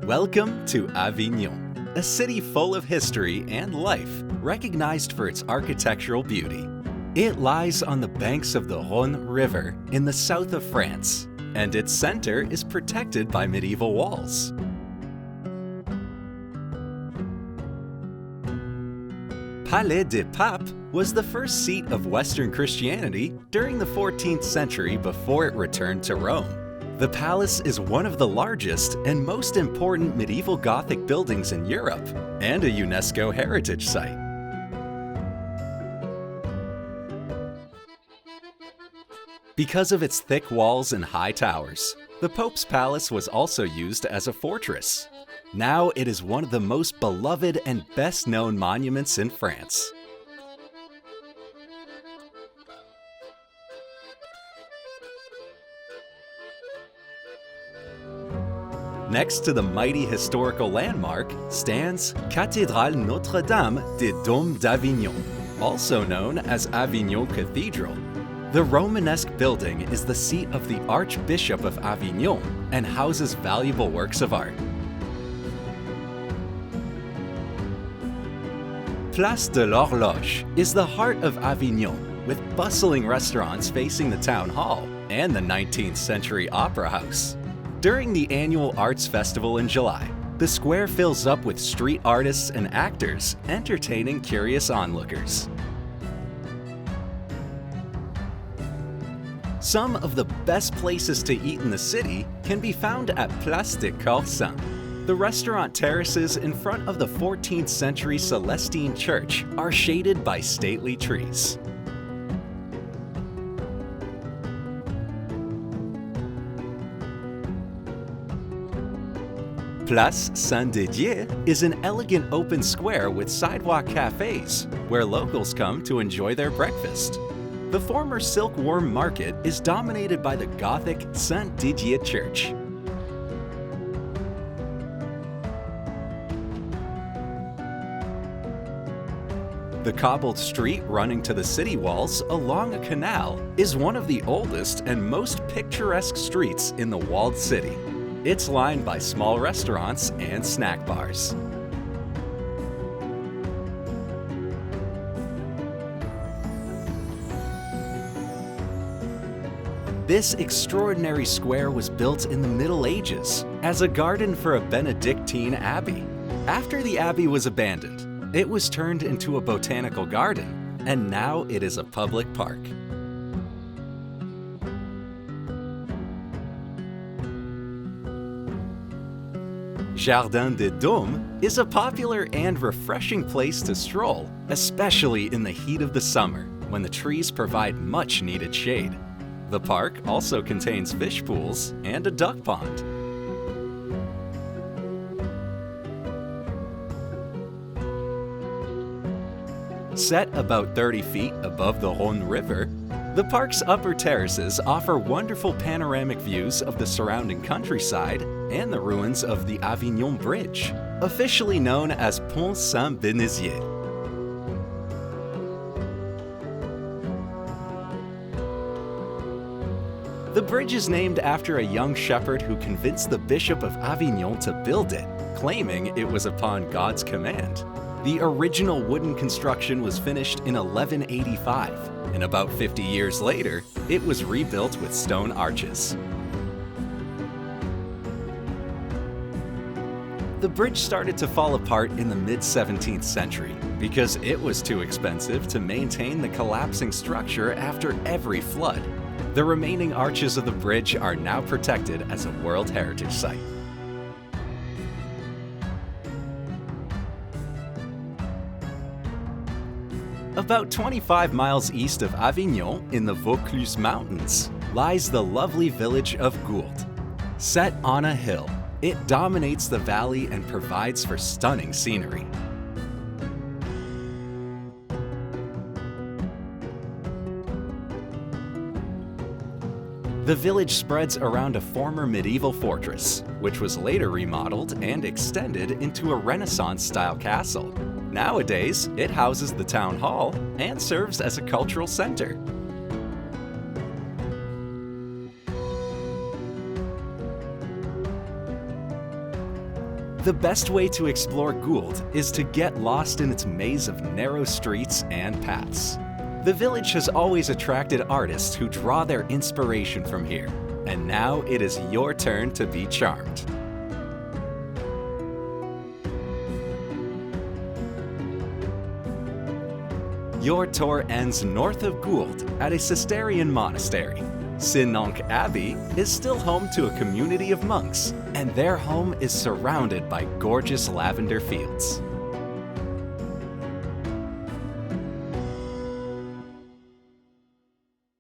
Welcome to Avignon, a city full of history and life, recognized for its architectural beauty. It lies on the banks of the Rhône River in the south of France, and its center is protected by medieval walls. Palais des Papes was the first seat of Western Christianity during the 14th century before it returned to Rome. The palace is one of the largest and most important medieval Gothic buildings in Europe and a UNESCO heritage site. Because of its thick walls and high towers, the Pope's palace was also used as a fortress. Now it is one of the most beloved and best-known monuments in France. Next to the mighty historical landmark stands Cathédrale Notre-Dame des Dômes d'Avignon, also known as Avignon Cathedral. The Romanesque building is the seat of the Archbishop of Avignon and houses valuable works of art. Place de l'Horloge is the heart of Avignon, with bustling restaurants facing the town hall and the 19th century opera house. During the annual arts festival in July, the square fills up with street artists and actors entertaining curious onlookers. Some of the best places to eat in the city can be found at Place des Corsins. The restaurant terraces in front of the 14th century Celestine Church are shaded by stately trees. Place Saint-Didier is an elegant open square with sidewalk cafes where locals come to enjoy their breakfast. The former silkworm market is dominated by the Gothic Saint-Didier Church. The cobbled street running to the city walls along a canal is one of the oldest and most picturesque streets in the walled city. It's lined by small restaurants and snack bars. This extraordinary square was built in the Middle Ages as a garden for a Benedictine abbey. After the abbey was abandoned, it was turned into a botanical garden, and now it is a public park. Jardin des Dômes is a popular and refreshing place to stroll, especially in the heat of the summer, when the trees provide much-needed shade. The park also contains fish pools and a duck pond. Set about 30 feet above the Rhône River, the park's upper terraces offer wonderful panoramic views of the surrounding countryside and the ruins of the Avignon Bridge, officially known as Pont Saint-Bénézier. The bridge is named after a young shepherd who convinced the Bishop of Avignon to build it, claiming it was upon God's command. The original wooden construction was finished in 1185, and about 50 years later, it was rebuilt with stone arches. The bridge started to fall apart in the mid-17th century because it was too expensive to maintain the collapsing structure after every flood. The remaining arches of the bridge are now protected as a World Heritage Site. About 25 miles east of Avignon, in the Vaucluse Mountains, lies the lovely village of Gourd. Set on a hill, it dominates the valley and provides for stunning scenery. The village spreads around a former medieval fortress, which was later remodeled and extended into a Renaissance-style castle. Nowadays, it houses the town hall and serves as a cultural center. The best way to explore Gould is to get lost in its maze of narrow streets and paths. The village has always attracted artists who draw their inspiration from here, and now it is your turn to be charmed. Your tour ends north of Gould at a Cistercian monastery. Sinonc Abbey is still home to a community of monks, and their home is surrounded by gorgeous lavender fields.